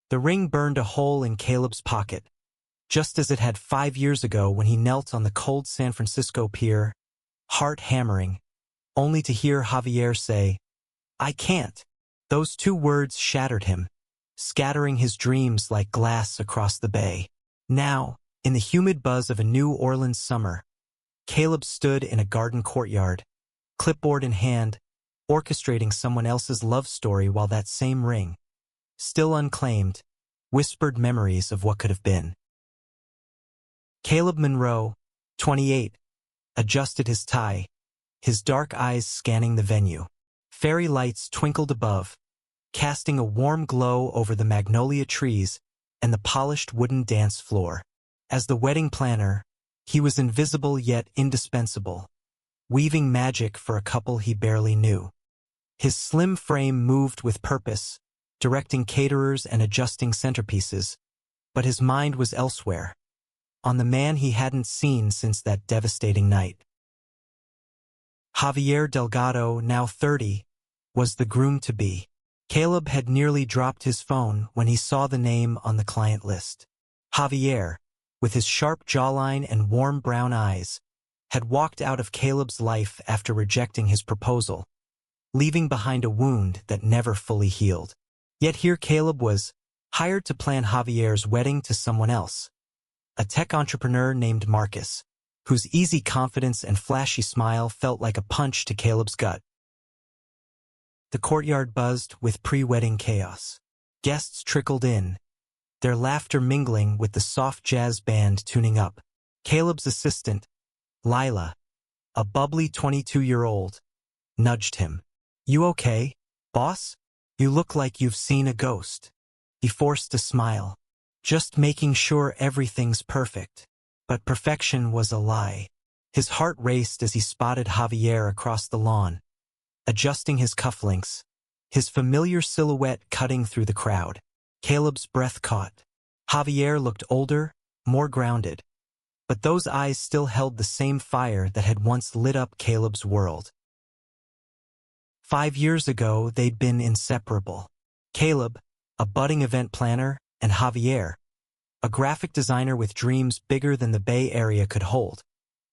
The ring burned a hole in Caleb's pocket, just as it had 5 years ago when he knelt on the cold San Francisco pier, heart hammering, only to hear Javier say, "I can't." Those 2 words shattered him, scattering his dreams like glass across the bay. Now, in the humid buzz of a New Orleans summer, Caleb stood in a garden courtyard, clipboard in hand, orchestrating someone else's love story while that same ring, still unclaimed, whispered memories of what could have been. Caleb Monroe, 28, adjusted his tie, his dark eyes scanning the venue. Fairy lights twinkled above, casting a warm glow over the magnolia trees and the polished wooden dance floor. As the wedding planner, he was invisible yet indispensable, weaving magic for a couple he barely knew. His slim frame moved with purpose, directing caterers and adjusting centerpieces, but his mind was elsewhere, on the man he hadn't seen since that devastating night. Javier Delgado, now 30, was the groom-to-be. Caleb had nearly dropped his phone when he saw the name on the client list. Javier, with his sharp jawline and warm brown eyes, had walked out of Caleb's life after rejecting his proposal, leaving behind a wound that never fully healed. Yet here Caleb was, hired to plan Javier's wedding to someone else, a tech entrepreneur named Marcus, whose easy confidence and flashy smile felt like a punch to Caleb's gut. The courtyard buzzed with pre-wedding chaos. Guests trickled in, their laughter mingling with the soft jazz band tuning up. Caleb's assistant, Lila, a bubbly 22-year-old, nudged him. "You okay, boss? You look like you've seen a ghost." He forced a smile, just making sure everything's perfect. But perfection was a lie. His heart raced as he spotted Javier across the lawn, adjusting his cufflinks, his familiar silhouette cutting through the crowd. Caleb's breath caught. Javier looked older, more grounded, but those eyes still held the same fire that had once lit up Caleb's world. 5 years ago, they'd been inseparable. Caleb, a budding event planner, and Javier, a graphic designer with dreams bigger than the Bay Area could hold,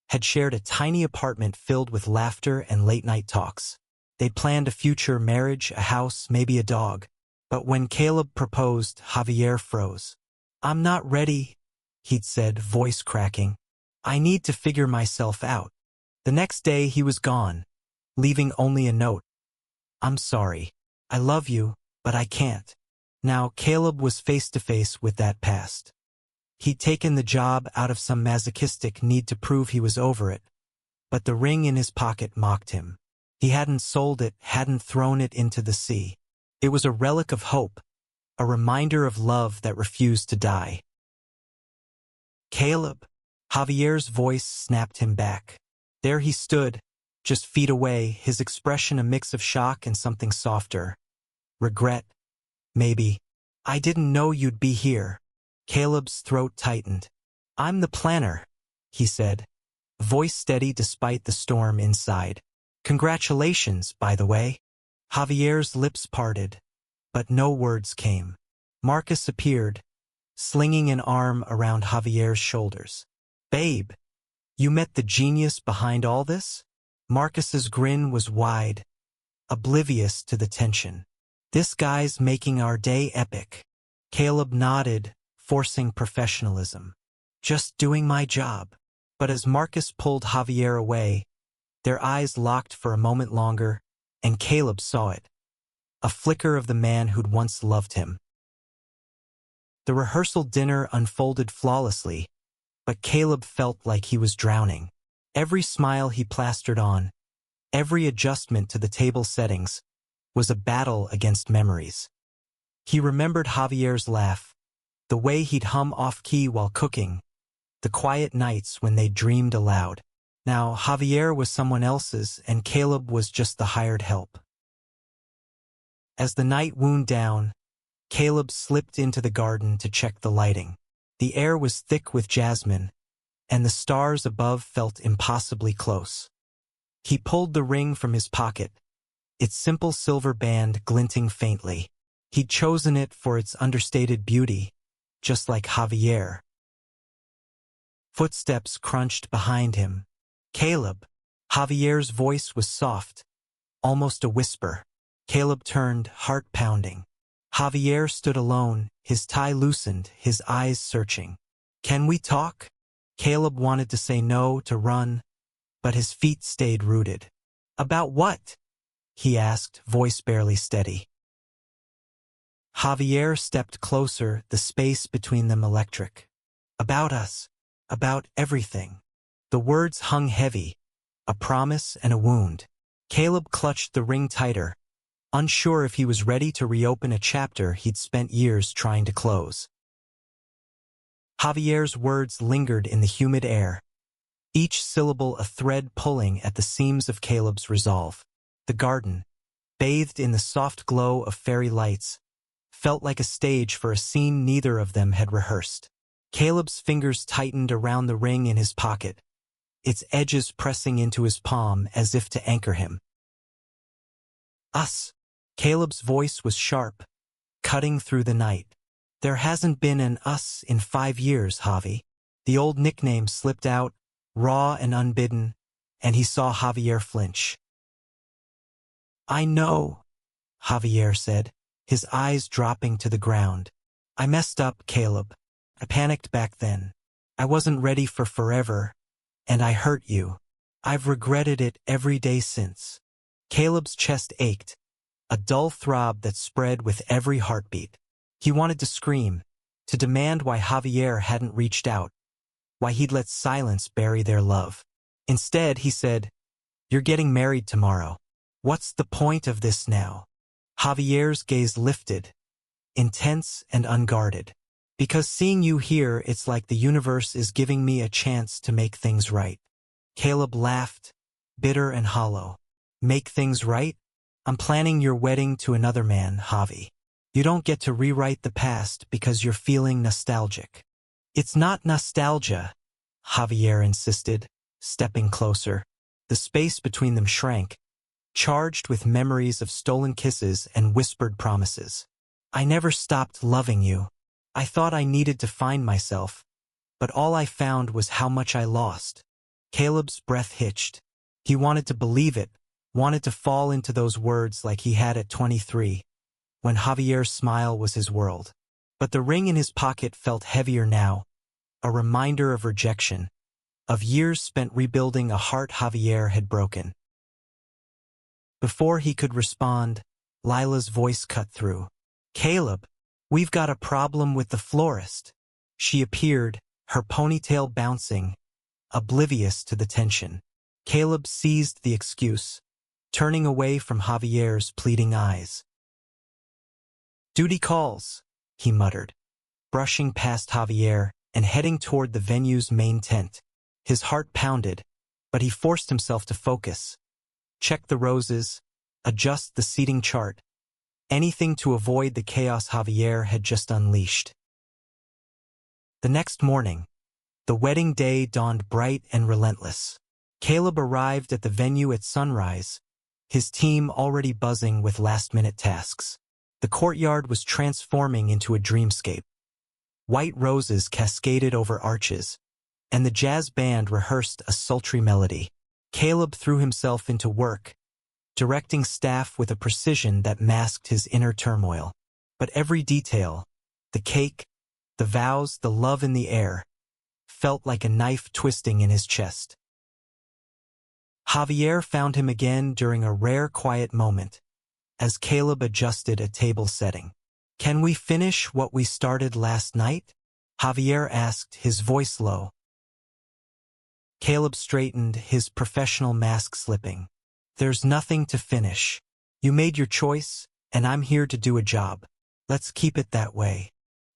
had shared a tiny apartment filled with laughter and late-night talks. They'd planned a future marriage, a house, maybe a dog. But when Caleb proposed, Javier froze. "I'm not ready," he'd said, voice cracking. "I need to figure myself out." The next day he was gone, leaving only a note. "I'm sorry. I love you, but I can't." Now Caleb was face to face with that past. He'd taken the job out of some masochistic need to prove he was over it, but the ring in his pocket mocked him. He hadn't sold it, hadn't thrown it into the sea. It was a relic of hope, a reminder of love that refused to die. "Caleb!" Javier's voice snapped him back. There he stood, just feet away, his expression a mix of shock and something softer. Regret, maybe. "I didn't know you'd be here." Caleb's throat tightened. "I'm the planner," he said, voice steady despite the storm inside. "Congratulations, by the way." Javier's lips parted, but no words came. Marcus appeared, slinging an arm around Javier's shoulders. "Babe, you met the genius behind all this?" Marcus's grin was wide, oblivious to the tension. "This guy's making our day epic." Caleb nodded, forcing professionalism. "Just doing my job." But as Marcus pulled Javier away, their eyes locked for a moment longer, and Caleb saw it. A flicker of the man who'd once loved him. The rehearsal dinner unfolded flawlessly, but Caleb felt like he was drowning. Every smile he plastered on, every adjustment to the table settings, was a battle against memories. He remembered Javier's laugh, the way he'd hum off-key while cooking, the quiet nights when they dreamed aloud. Now, Javier was someone else's, and Caleb was just the hired help. As the night wound down, Caleb slipped into the garden to check the lighting. The air was thick with jasmine, and the stars above felt impossibly close. He pulled the ring from his pocket, its simple silver band glinting faintly. He'd chosen it for its understated beauty, just like Javier. Footsteps crunched behind him. Caleb. Javier's voice was soft, almost a whisper. Caleb turned, heart pounding. Javier stood alone, his tie loosened, his eyes searching. "Can we talk?" Caleb wanted to say no, to run, but his feet stayed rooted. "About what?" he asked, voice barely steady. Javier stepped closer, the space between them electric. "About us. About everything." The words hung heavy, a promise and a wound. Caleb clutched the ring tighter, unsure if he was ready to reopen a chapter he'd spent years trying to close. Javier's words lingered in the humid air, each syllable a thread pulling at the seams of Caleb's resolve. The garden, bathed in the soft glow of fairy lights, felt like a stage for a scene neither of them had rehearsed. Caleb's fingers tightened around the ring in his pocket, its edges pressing into his palm as if to anchor him. "Us." Caleb's voice was sharp, cutting through the night. "There hasn't been an us in 5 years, Javi." The old nickname slipped out, raw and unbidden, and he saw Javier flinch. "I know," Javier said, his eyes dropping to the ground. "I messed up, Caleb. I panicked back then. I wasn't ready for forever, and I hurt you. I've regretted it every day since." Caleb's chest ached, a dull throb that spread with every heartbeat. He wanted to scream, to demand why Javier hadn't reached out, why he'd let silence bury their love. Instead, he said, "You're getting married tomorrow. What's the point of this now?" Javier's gaze lifted, intense and unguarded. "Because seeing you here, it's like the universe is giving me a chance to make things right." Caleb laughed, bitter and hollow. "Make things right? I'm planning your wedding to another man, Javi. You don't get to rewrite the past because you're feeling nostalgic." "It's not nostalgia," Javier insisted, stepping closer. The space between them shrank, charged with memories of stolen kisses and whispered promises. "I never stopped loving you. I thought I needed to find myself, but all I found was how much I lost." Caleb's breath hitched. He wanted to believe it, wanted to fall into those words like he had at 23, when Javier's smile was his world. But the ring in his pocket felt heavier now, a reminder of rejection, of years spent rebuilding a heart Javier had broken. Before he could respond, Lila's voice cut through. "Caleb, we've got a problem with the florist." She appeared, her ponytail bouncing, oblivious to the tension. Caleb seized the excuse, turning away from Javier's pleading eyes. "Duty calls," he muttered, brushing past Javier and heading toward the venue's main tent. His heart pounded, but he forced himself to focus. Check the roses, adjust the seating chart, anything to avoid the chaos Javier had just unleashed. The next morning, the wedding day dawned bright and relentless. Caleb arrived at the venue at sunrise, his team already buzzing with last-minute tasks. The courtyard was transforming into a dreamscape. White roses cascaded over arches, and the jazz band rehearsed a sultry melody. Caleb threw himself into work, directing staff with a precision that masked his inner turmoil. But every detail, the cake, the vows, the love in the air, felt like a knife twisting in his chest. Javier found him again during a rare quiet moment, as Caleb adjusted a table setting. "Can we finish what we started last night?" Javier asked, his voice low. Caleb straightened, his professional mask slipping. "There's nothing to finish. You made your choice, and I'm here to do a job. Let's keep it that way."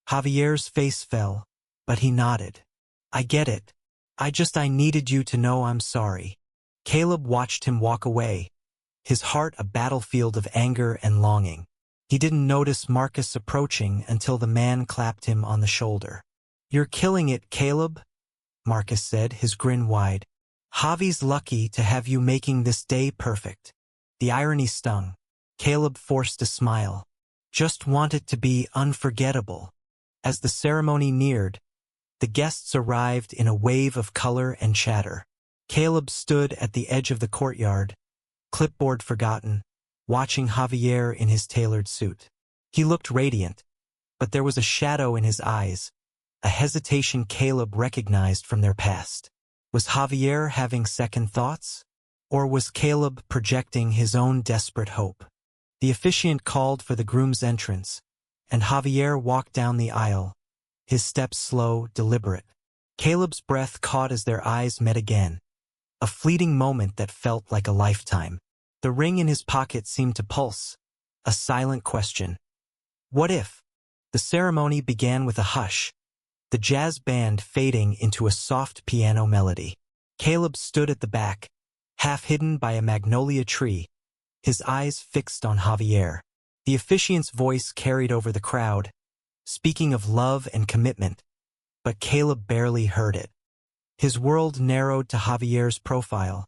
Javier's face fell, but he nodded. "I get it. I needed you to know I'm sorry." Caleb watched him walk away, his heart a battlefield of anger and longing. He didn't notice Marcus approaching until the man clapped him on the shoulder. "You're killing it, Caleb," Marcus said, his grin wide. "Javi's lucky to have you making this day perfect." The irony stung. Caleb forced a smile. Just want it to be unforgettable. As the ceremony neared, the guests arrived in a wave of color and chatter. Caleb stood at the edge of the courtyard, clipboard forgotten, watching Javier in his tailored suit. He looked radiant, but there was a shadow in his eyes, a hesitation Caleb recognized from their past. Was Javier having second thoughts? Or was Caleb projecting his own desperate hope? The officiant called for the groom's entrance, and Javier walked down the aisle, his steps slow, deliberate. Caleb's breath caught as their eyes met again, a fleeting moment that felt like a lifetime. The ring in his pocket seemed to pulse, a silent question. What if? The ceremony began with a hush, the jazz band fading into a soft piano melody. Caleb stood at the back, half hidden by a magnolia tree, his eyes fixed on Javier. The officiant's voice carried over the crowd, speaking of love and commitment, but Caleb barely heard it. His world narrowed to Javier's profile,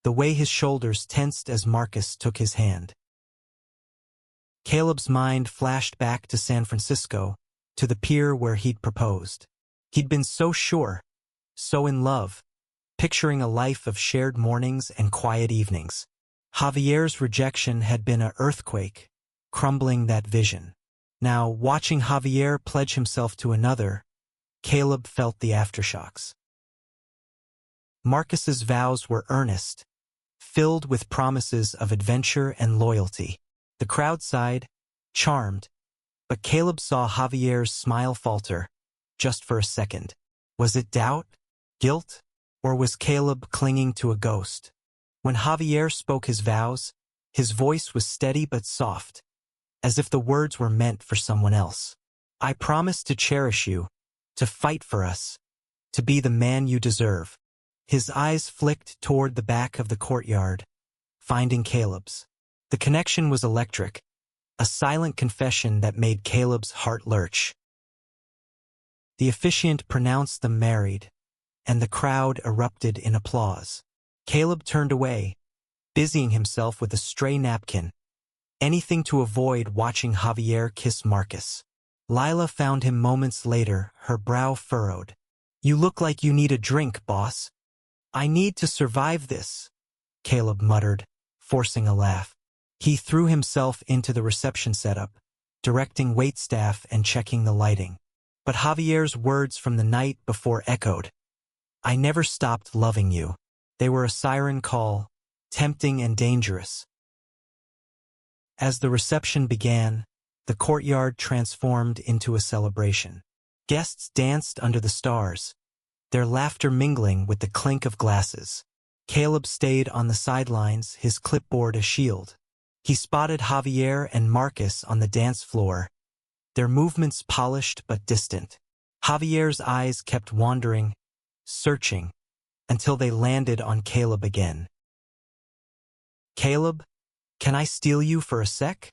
the way his shoulders tensed as Marcus took his hand. Caleb's mind flashed back to San Francisco, to the pier where he'd proposed. He'd been so sure, so in love, picturing a life of shared mornings and quiet evenings. Javier's rejection had been an earthquake, crumbling that vision. Now, watching Javier pledge himself to another, Caleb felt the aftershocks. Marcus's vows were earnest, filled with promises of adventure and loyalty. The crowd sighed, charmed, but Caleb saw Javier's smile falter, just for a second. Was it doubt, guilt, or was Caleb clinging to a ghost? When Javier spoke his vows, his voice was steady but soft, as if the words were meant for someone else. I promise to cherish you, to fight for us, to be the man you deserve. His eyes flicked toward the back of the courtyard, finding Caleb's. The connection was electric, a silent confession that made Caleb's heart lurch. The officiant pronounced them married, and the crowd erupted in applause. Caleb turned away, busying himself with a stray napkin, anything to avoid watching Javier kiss Marcus. Lila found him moments later, her brow furrowed. You look like you need a drink, boss. I need to survive this, Caleb muttered, forcing a laugh. He threw himself into the reception setup, directing waitstaff and checking the lighting. But Javier's words from the night before echoed. I never stopped loving you. They were a siren call, tempting and dangerous. As the reception began, the courtyard transformed into a celebration. Guests danced under the stars, their laughter mingling with the clink of glasses. Caleb stayed on the sidelines, his clipboard a shield. He spotted Javier and Marcus on the dance floor, their movements polished but distant. Javier's eyes kept wandering, searching, until they landed on Caleb again. Caleb, can I steal you for a sec?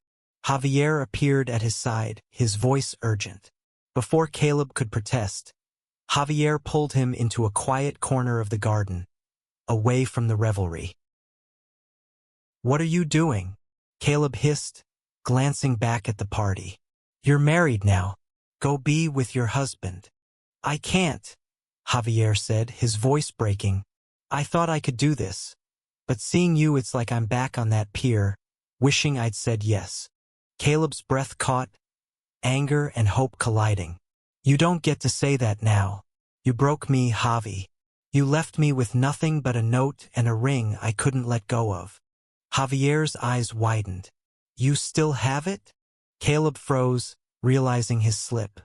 Javier appeared at his side, his voice urgent. Before Caleb could protest, Javier pulled him into a quiet corner of the garden, away from the revelry. What are you doing? Caleb hissed, glancing back at the party. You're married now. Go be with your husband. I can't, Javier said, his voice breaking. I thought I could do this. But seeing you, it's like I'm back on that pier, wishing I'd said yes. Caleb's breath caught, anger and hope colliding. You don't get to say that now. You broke me, Javi. You left me with nothing but a note and a ring I couldn't let go of. Javier's eyes widened. You still have it? Caleb froze, realizing his slip.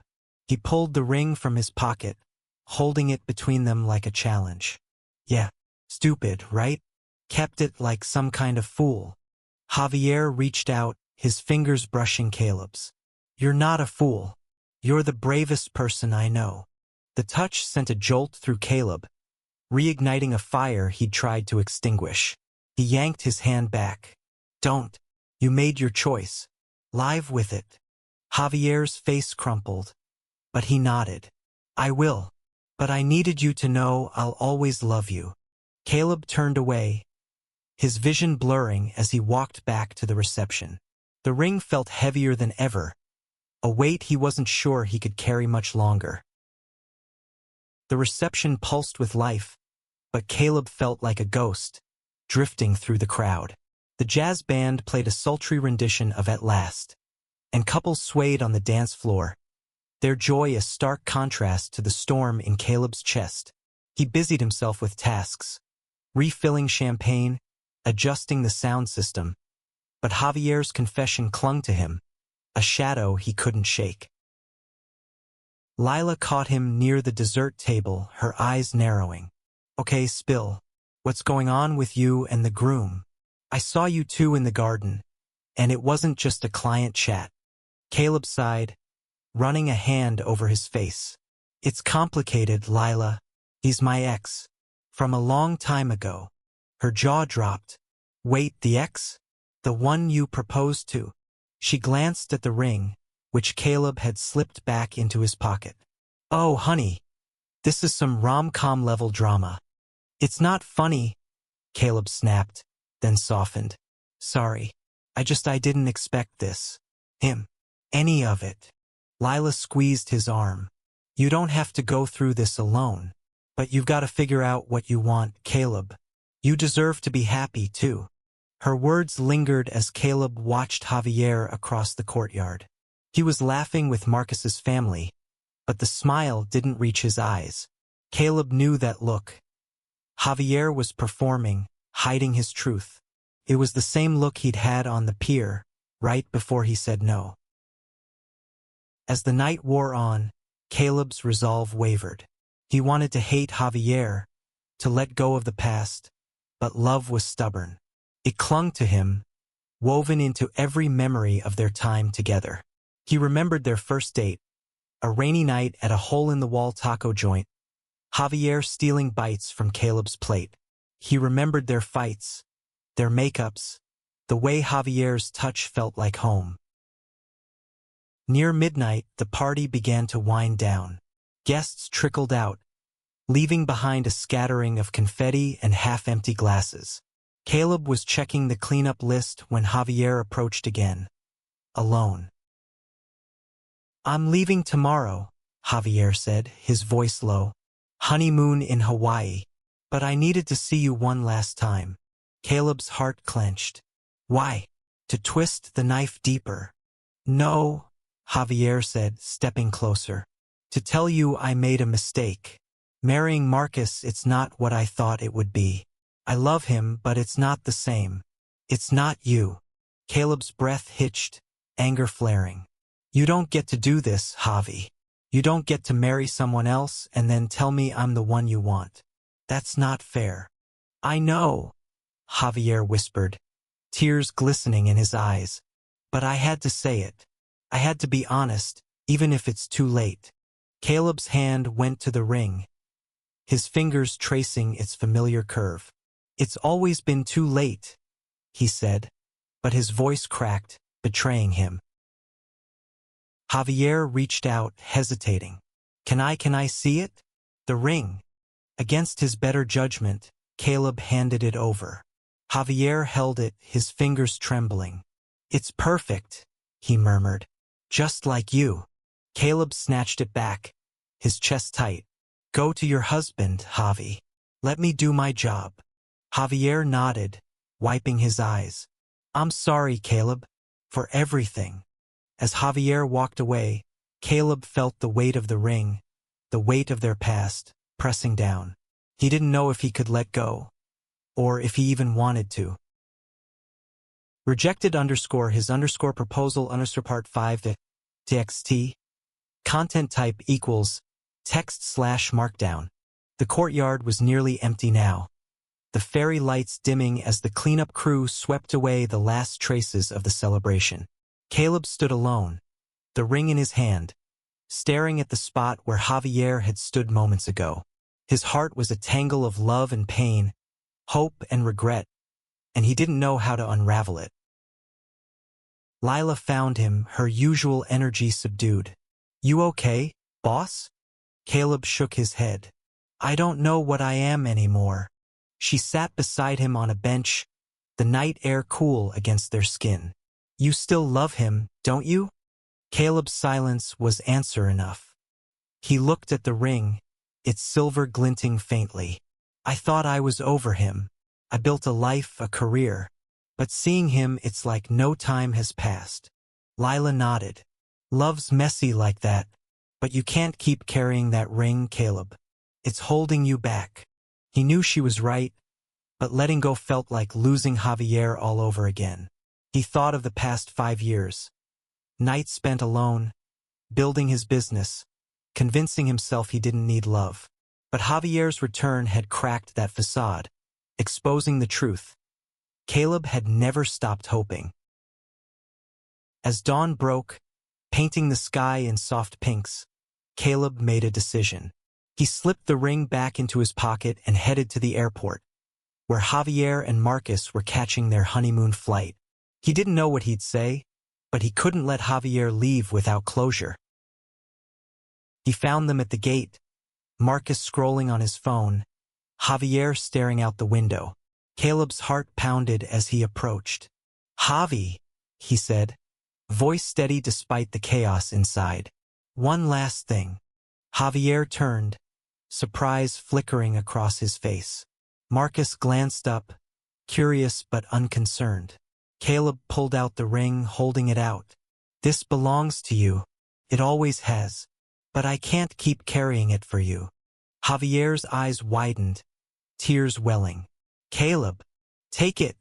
He pulled the ring from his pocket, holding it between them like a challenge. Yeah, stupid, right? Kept it like some kind of fool. Javier reached out, his fingers brushing Caleb's. You're not a fool. You're the bravest person I know. The touch sent a jolt through Caleb, reigniting a fire he'd tried to extinguish. He yanked his hand back. Don't. You made your choice. Live with it. Javier's face crumpled, but he nodded. I will. But I needed you to know I'll always love you. Caleb turned away, his vision blurring as he walked back to the reception. The ring felt heavier than ever, a weight he wasn't sure he could carry much longer. The reception pulsed with life, but Caleb felt like a ghost, drifting through the crowd. The jazz band played a sultry rendition of At Last, and couples swayed on the dance floor, their joy a stark contrast to the storm in Caleb's chest. He busied himself with tasks, refilling champagne, adjusting the sound system, but Javier's confession clung to him, a shadow he couldn't shake. Lila caught him near the dessert table, her eyes narrowing. "Okay, spill. What's going on with you and the groom? I saw you two in the garden, and it wasn't just a client chat." Caleb sighed, running a hand over his face. "It's complicated, Lila. He's my ex. From a long time ago." Her jaw dropped. "Wait, the ex? The one you proposed to?" She glanced at the ring, which Caleb had slipped back into his pocket. "Oh, honey, this is some rom-com level drama." "It's not funny," Caleb snapped, then softened. "Sorry, I didn't expect this. Him. Any of it." Lila squeezed his arm. "You don't have to go through this alone. But you've got to figure out what you want, Caleb. You deserve to be happy, too." Her words lingered as Caleb watched Javier across the courtyard. He was laughing with Marcus's family, but the smile didn't reach his eyes. Caleb knew that look. Javier was performing, hiding his truth. It was the same look he'd had on the pier, right before he said no. As the night wore on, Caleb's resolve wavered. He wanted to hate Javier, to let go of the past, but love was stubborn. It clung to him, woven into every memory of their time together. He remembered their first date, a rainy night at a hole-in-the-wall taco joint, Javier stealing bites from Caleb's plate. He remembered their fights, their makeups, the way Javier's touch felt like home. Near midnight, the party began to wind down. Guests trickled out, leaving behind a scattering of confetti and half-empty glasses. Caleb was checking the cleanup list when Javier approached again, alone. "I'm leaving tomorrow," Javier said, his voice low. "Honeymoon in Hawaii. But I needed to see you one last time." Caleb's heart clenched. "Why?" "To twist the knife deeper." "No," Javier said, stepping closer. "To tell you I made a mistake. Marrying Marcus, it's not what I thought it would be. I love him, but it's not the same. It's not you." Caleb's breath hitched, anger flaring. "You don't get to do this, Javi. You don't get to marry someone else and then tell me I'm the one you want. That's not fair." "I know," Javier whispered, tears glistening in his eyes. "But I had to say it. I had to be honest, even if it's too late." Caleb's hand went to the ring, his fingers tracing its familiar curve. "It's always been too late," he said, but his voice cracked, betraying him. Javier reached out, hesitating. Can I see it?" The ring. Against his better judgment, Caleb handed it over. Javier held it, his fingers trembling. "It's perfect," he murmured. "Just like you." Caleb snatched it back, his chest tight. "Go to your husband, Javi. Let me do my job." Javier nodded, wiping his eyes. "I'm sorry, Caleb, for everything." As Javier walked away, Caleb felt the weight of the ring, the weight of their past, pressing down. He didn't know if he could let go, or if he even wanted to. Rejected _his_ proposal _part 5 to txt. Content type equals text/markdown. The courtyard was nearly empty now, the fairy lights dimming as the cleanup crew swept away the last traces of the celebration. Caleb stood alone, the ring in his hand, staring at the spot where Javier had stood moments ago. His heart was a tangle of love and pain, hope and regret, and he didn't know how to unravel it. Lila found him, her usual energy subdued. "You okay, boss?" Caleb shook his head. "I don't know what I am anymore." She sat beside him on a bench, the night air cool against their skin. You still love him, don't you? Caleb's silence was answer enough. He looked at the ring, its silver glinting faintly. I thought I was over him. I built a life, a career. But seeing him, it's like no time has passed. Lila nodded. Love's messy like that. But you can't keep carrying that ring, Caleb. It's holding you back. He knew she was right, but letting go felt like losing Javier all over again. He thought of the past 5 years. Nights spent alone, building his business, convincing himself he didn't need love. But Javier's return had cracked that facade, exposing the truth. Caleb had never stopped hoping. As dawn broke, painting the sky in soft pinks, Caleb made a decision. He slipped the ring back into his pocket and headed to the airport, where Javier and Marcus were catching their honeymoon flight. He didn't know what he'd say, but he couldn't let Javier leave without closure. He found them at the gate, Marcus scrolling on his phone, Javier staring out the window. Caleb's heart pounded as he approached. Javi, he said, voice steady despite the chaos inside. One last thing. Javier turned, surprise flickering across his face. Marcus glanced up, curious but unconcerned. Caleb pulled out the ring, holding it out. This belongs to you. It always has. But I can't keep carrying it for you. Javier's eyes widened, tears welling. Caleb, take it,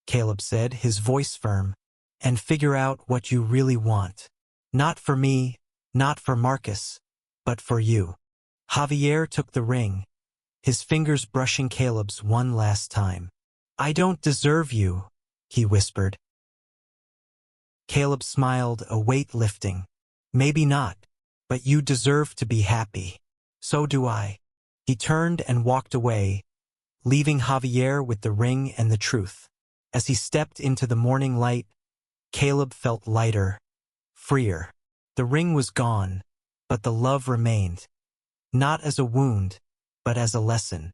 Caleb said, his voice firm, and figure out what you really want. Not for me, not for Marcus, but for you. Javier took the ring, his fingers brushing Caleb's one last time. I don't deserve you, he whispered. Caleb smiled, a weight lifting. Maybe not, but you deserve to be happy. So do I. He turned and walked away, leaving Javier with the ring and the truth. As he stepped into the morning light, Caleb felt lighter, freer. The ring was gone, but the love remained. Not as a wound, but as a lesson.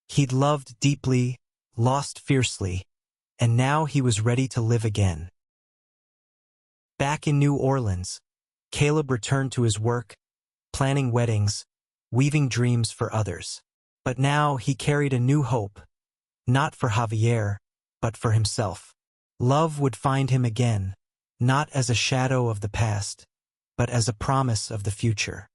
He'd loved deeply, lost fiercely, and now he was ready to live again. Back in New Orleans, Caleb returned to his work, planning weddings, weaving dreams for others. But now he carried a new hope, not for Javier, but for himself. Love would find him again, not as a shadow of the past, but as a promise of the future.